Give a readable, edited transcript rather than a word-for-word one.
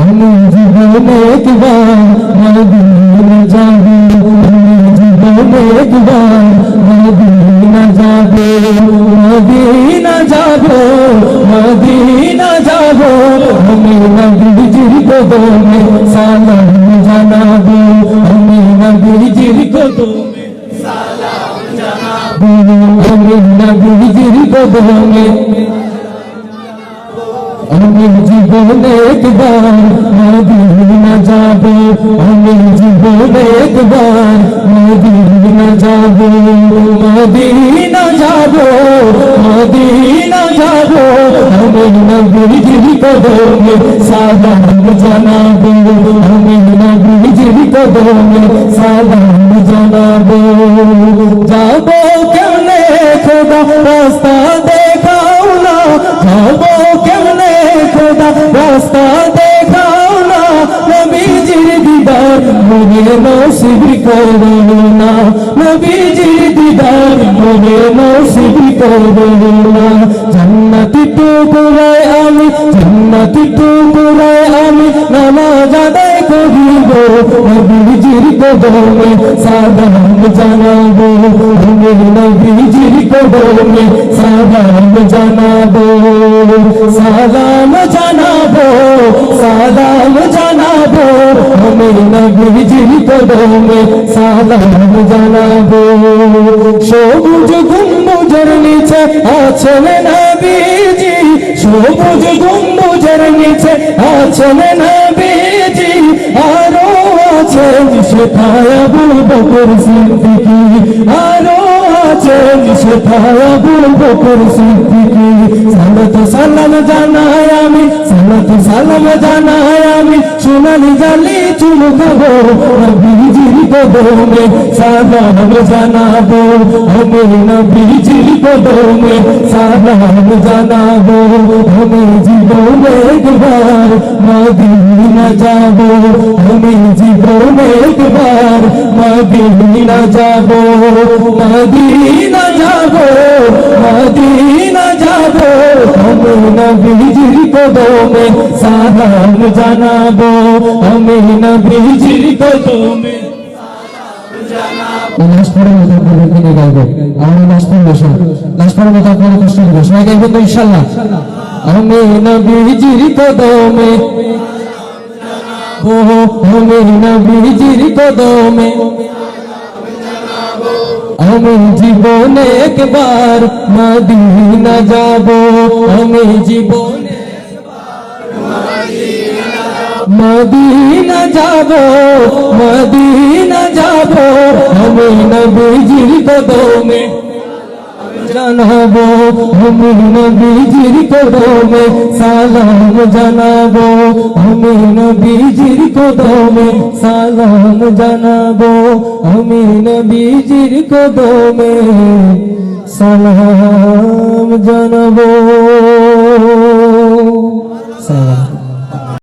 আমি জীবনে একবার মদিনা যাব, আমি জীবনে একবার মদিনা যাব, মদিনা যাব, মদিনা যাব। আমি নবীজির কদমে সালাম জানাবো, আমি নবীজির কদমে সালাম জানাবো, আমি নবীজির কদমে। আমি জীবনে একবার মদিনা যাব, আমি জীবনে একবার মদিনা যাব, মদিনা যাব, মদিনা যাব। আমি নবীজির কদমে সালাম জানাবো, আমি নবীজির কদমে সালাম জানাবো। যাব কেমনে খোদা রাস্তা দেখাও না, যাব কেমনে খোদা রাস্তা দেখাও না, নবীজির দিদার মনে নসিব করো না, নবীজির দিদার মনে নসিব করো না। জান্নাতি টুকরায় আমি, জান্নাতি টুকরায় আমি নামাজ আদায় করিব, নবীজির কদমে সালাম জানাবো, আমি নবীজির কদমে সালাম জানাবো, সালাম জানাবো, সালাম জানাবো। আমি নবীজির কদমে সালাম জানাবো। সবুজ গম্বুজের নিচে আছেন নবীজি, সবুজ গম্বুজের নিচে আছেন নবীজি, আরো আছেন সেথায় আবু বকর সিদ্দিকী, আরো আছেন সেথায় আবু বকর সিদ্দিকী। সালাত সালাম জানাই আমি, সালাত সালাম জানাই আমি, সোনালি জালি চুমকাবো, নবীজির কদমে সালাম জানাবো, আমি নবীজির কদমে সালাম জানাবো। আমি জীবনে একবার মদিনা যাব, আমি জীবনে একবার মদিনা যাব, মদিনা যাব, মদিনা যাব। আমি নবীজির কদমে সালাম জানাবো, আমি নবীজির কদমে লাশ পড়ার মতো আপনাদের কিনে গাইবো, আমরা লাশ পড়বো, লাশ পড়ার মতো আপনারা কষ্ট করবো, সবাই গাইবেন তো ইনশাল্লাহ। আমি নবীজির কদমে, ও আমি নবীজির কদমে, আমি জীবনে একবার মদিনা যাব, আমি জীবনে মদিনা যাব, মদিনা যাব। আমি নবীজির কদমে জানাবো, আমি নবীজির কদমে সালাম জানাবো, আমি নবীজির কদমে সালাম জানাবো, আমি নবীজির কদমে সালাম জানাবো। সালাম।